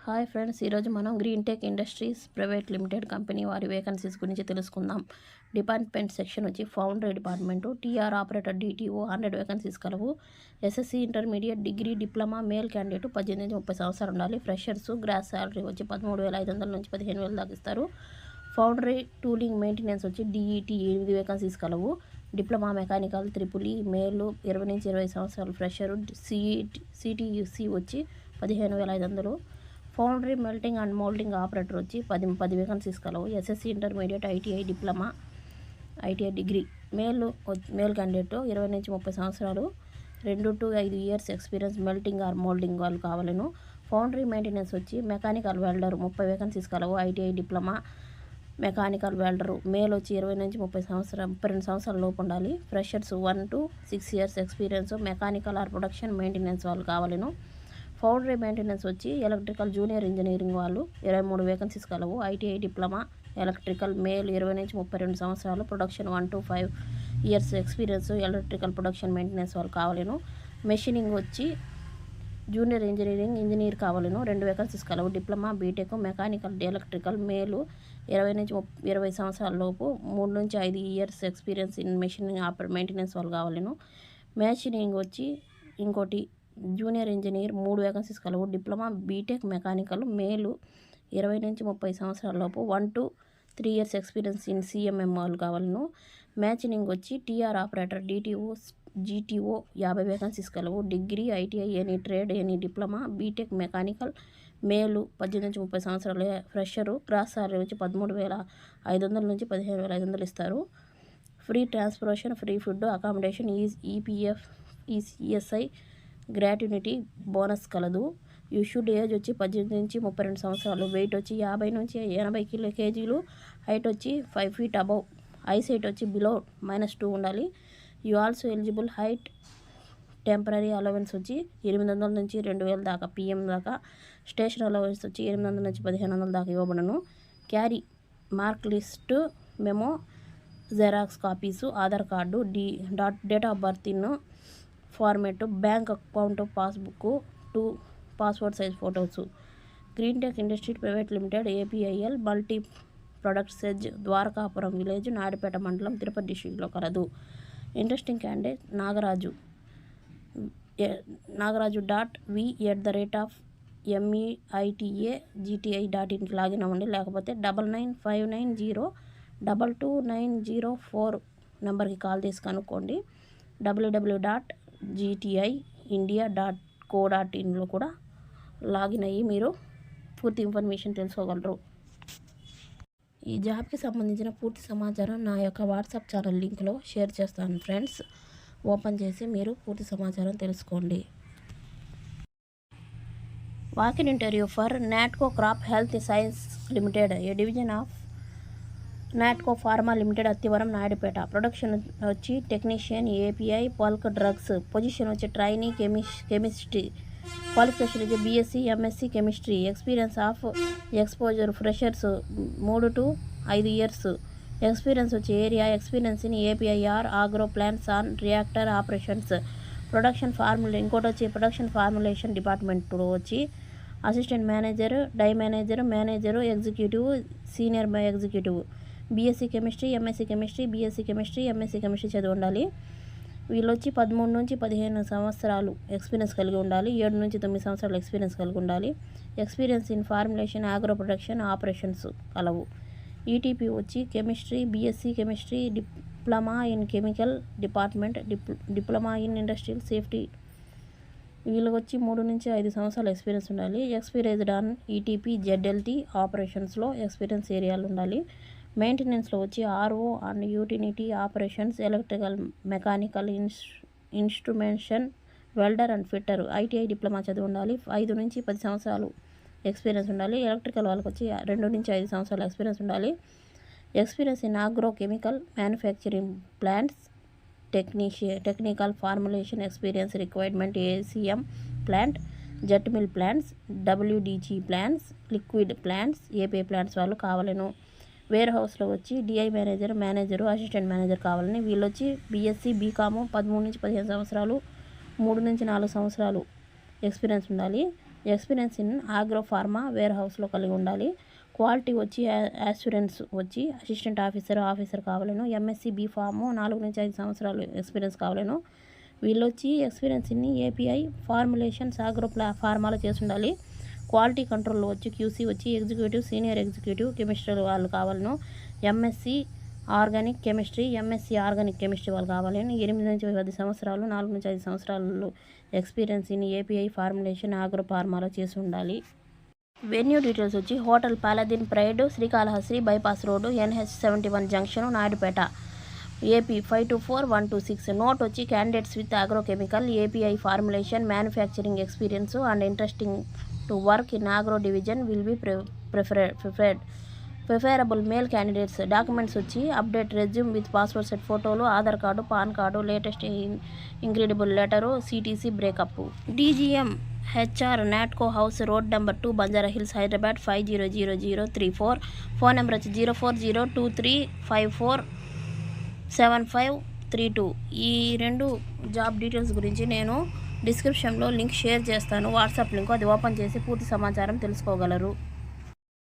Hi friends, ఈరోజు మనం Green Tech Industries private limited company వారి వేకెన్సీస్ గురించి తెలుసుకుందాం. డిపార్ట్మెంట్ సెక్షన్ వచ్చి foundry department, TR operator DTO 100 vacancies కలవు. SSC intermediate degree diploma male candidate 18 నుంచి 30 సంవత్సరాలు ఉండాలి. ఫ్రెషర్స్ గ్రాస్ శాలరీ వచ్చి 13,500 నుంచి 15,000 దాకా ఇస్తారు. ఫౌండరీ టూలింగ్ మెయింటెనెన్స్ వచ్చి డిఈటి 8 వేకెన్సీస్ కలవు. డిప్లొమా మెకానికల్ ట్రిపుల్ ఈ మేలు 20 నుంచి 20 సంవత్సరాలు. ఫ్రెషరు సిటీయూసి వచ్చి 15,500. Foundry melting and moulding operator వచ్చి 10 వేకెన్సీస్ కలవు. SSC intermediate ITI diploma ITI degree male candidate 20 నుంచి 30 సంవత్సరాలు, 2 to 5 years experience melting or moulding వాళ్ళు కావాలను. ఫౌండరీ మెయింటెనెన్స్ వచ్చి మెకానికల్ వెల్డర్ 30 వేకెన్సీస్ కలవు. ITI diploma mechanical welder male వచ్చి 20 నుంచి 32 సంవత్సరాల లోపు ఉండాలి. Freshers 1 to 6 years experience mechanical or production maintenance వాళ్ళు కావాలను. ఫౌండరీ మెయింటెనెన్స్ వచ్చి ఎలక్ట్రికల్ జూనియర్ ఇంజనీరింగ్ వాళ్ళు 23 వేకెన్సీస్ కలవు. ఐటీఐ డిప్లొమా ఎలక్ట్రికల్ మేల్ 20 నుంచి 32 సంవత్సరాలు, production 1 to 5 years experience electrical production maintenance వాళ్ళు కావాలను. మెషినింగ్ వచ్చి జూనియర్ ఇంజనీర్ కావాలను, 2 వేకెన్సీస్ కలవు. డిప్లొమా బీటెక్ మెకానికల్ ఎలక్ట్రికల్ మేలు 20 నుంచి 20 సంవత్సరాల లోపు, 3 నుంచి 5 years experience in machining maintenance వాళ్ళు కావాలను. మెషినింగ్ వచ్చి ఇంకోటి జూనియర్ ఇంజనీర్ 3 వేకెన్సీస్ కలవు. డిప్లొమా బీటెక్ మెకానికల్ మేలు 20 నుంచి 30 సంవత్సరాల లోపు, 1 to 3 years experience in CMM వాళ్ళు కావాలను. మ్యాచింగ్ వచ్చి TR operator DTO GTO 50 vacancies కలవు. Degree ITI any trade any diploma BTech mechanical male 18 నుంచి 30 సంవత్సరాలు. ఫ్రెషరు గ్రాస్ సాలరీ వచ్చి 13,500 నుంచి 15,500 ఇస్తారు. Free transportation, free food, accommodation, EPF, ESI gratuity bonus కలదు. You should age వచ్చి 18 నుంచి 32 సంవత్సరాలు. వెయిట్ వచ్చి 50 నుంచి 80 కేజీలు. హైట్ వచ్చి 5 feet అబవ్. ఐసైట్ వచ్చి బిలో -2 ఉండాలి. You also eligible height temporary allowance వచ్చి 800 నుంచి 2,000 దాకా పిఎం దాకా. స్టేషన్ అలవెన్స్ వచ్చి 800 నుంచి 1,500 దాకా ఇవ్వబడను. Carry mark list memo, xerox copies, Aadhaar card, date of birth in format, bank account passbook, 2 passport size photos. Green Tech Industry private limited APIL multi products edge Dwarakapuram village Naidupeta మండలం తిరుపతి డిస్ట్రిక్ట్లో కలదు. Interesting candidate nagaraju.v@meitagti.inకి login అవ్వండి. లేకపోతే 9959022904 నెంబర్కి call చేసి కనుక్కోండి. www.gtiindia.co.inలో కూడా login అయ్యి మీరు పూర్తి ఇన్ఫర్మేషన్ తెలుసుకోగలరు. ఈ జాబ్కి సంబంధించిన పూర్తి సమాచారం నా యొక్క వాట్సాప్ ఛానల్ లింక్లో షేర్ చేస్తాను ఫ్రెండ్స్. ఓపెన్ చేసి మీరు పూర్తి సమాచారం తెలుసుకోండి. Walk in interview for Natco crop health science limited, a division of Natco pharma limited, Attivaram, Naidupeta. Production వచ్చి technician API bulk drugs. Position వచ్చి ట్రైనీ కెమిస్ట్రీ. క్వాలిఫికేషన్ వచ్చి BSc MSc chemistry. Experience of exposure freshers 3 to 5 years experience వచ్చి area experience in APIR agro plants on reactor operations. ఇంకోటి వచ్చి production formulation డిపార్ట్మెంట్లో వచ్చి assistant manager, డై manager, manager, executive, senior executive. BSc chemistry, MSc chemistry, BSc chemistry, MSc chemistry చదివి ఉండాలి. వీళ్ళు వచ్చి 13 నుంచి 15 సంవత్సరాలు ఎక్స్పీరియన్స్ కలిగి ఉండాలి. 7 నుంచి 9 సంవత్సరాలు ఎక్స్పీరియన్స్ కలిగి ఉండాలి. Experience in formulation agro production operations కలవు. ఈటీపీ వచ్చి chemistry, BSc chemistry, diploma in chemical department, diploma in industrial safety. వీళ్ళకి వచ్చి 3 నుంచి 5 సంవత్సరాలు ఎక్స్పీరియన్స్ ఉండాలి. ఎక్స్పీరియన్స్డ్ ఆన్ ఈటీపీ జెడ్ఎల్టీ ఆపరేషన్స్లో ఎక్స్పీరియన్స్ ఏరియాలు ఉండాలి. మెయింటెనెన్స్లో వచ్చి RO and utility operations, electrical mechanical instrumentation, welder and fitter. ITI diploma చదివి ఉండాలి. 5 నుంచి 10 సంవత్సరాలు ఎక్స్పీరియన్స్ ఉండాలి. ఎలక్ట్రికల్ వాళ్ళకి వచ్చి 2 నుంచి 5 సంవత్సరాలు ఎక్స్పీరియన్స్ ఉండాలి. Experience in agro chemical manufacturing plants, technical formulation experience requirement ACM plant, jet mill plants, WDG plants, liquid plants, API plants వాళ్ళు కావాలను. వేర్ హౌస్లో వచ్చి డిఐ మేనేజరు, అసిస్టెంట్ మేనేజర్ కావాలని. వీళ్ళు వచ్చి బీఎస్సీ బీకాము 13 నుంచి 15 సంవత్సరాలు, 3 నుంచి 4 సంవత్సరాలు ఎక్స్పీరియన్స్ ఉండాలి. ఎక్స్పీరియన్స్ ఇన్ ఆగ్రో ఫార్మా వేర్ హౌస్లో కలిగి ఉండాలి. క్వాలిటీ వచ్చి అష్యూరెన్స్ వచ్చి అసిస్టెంట్ ఆఫీసర్ కావాలను. ఎంఎస్సి బీఫాము 4 నుంచి 5 సంవత్సరాలు ఎక్స్పీరియన్స్ కావాలను. వీళ్ళు వచ్చి experience in API formulations agro ఫార్మాలో చేసి ఉండాలి. క్వాలిటీ కంట్రోల్లో వచ్చి క్యూసీ వచ్చి ఎగ్జిక్యూటివ్ సీనియర్ ఎగ్జిక్యూటివ్ కెమిస్ట్రీ వాళ్ళు కావాలను. ఎంఎస్సి ఆర్గానిక్ కెమిస్ట్రీ వాళ్ళు కావాలి. 8 నుంచి 10 సంవత్సరాలు 4 నుంచి 5 సంవత్సరాలు experience in API formulation agro ఫార్మాలో చేసి ఉండాలి. వెన్యూ డీటెయిల్స్ వచ్చి hotel Paladin pride, Srikalahasti bypass road, NH71 junction, Naidupeta, AP 524126. Note వచ్చి candidates with agrochemical API formulation manufacturing experience and interesting to work in agro division will be preferable male candidates. Documents వచ్చి update resume with passport size ఫోటోలు, Aadhaar card, PAN card, latest incredible letter, CTC breakup. DGM HR Natco house road number 2 Banjara hills Hyderabad 500034. Phone number వచ్చి 0402354752. ఈ 2 job details గురించి నేను డిస్క్రిప్షన్లో link share చేస్తాను, WhatsApp link. అది open చేసి పూర్తి సమాచారం తెలుసుకోగలరు.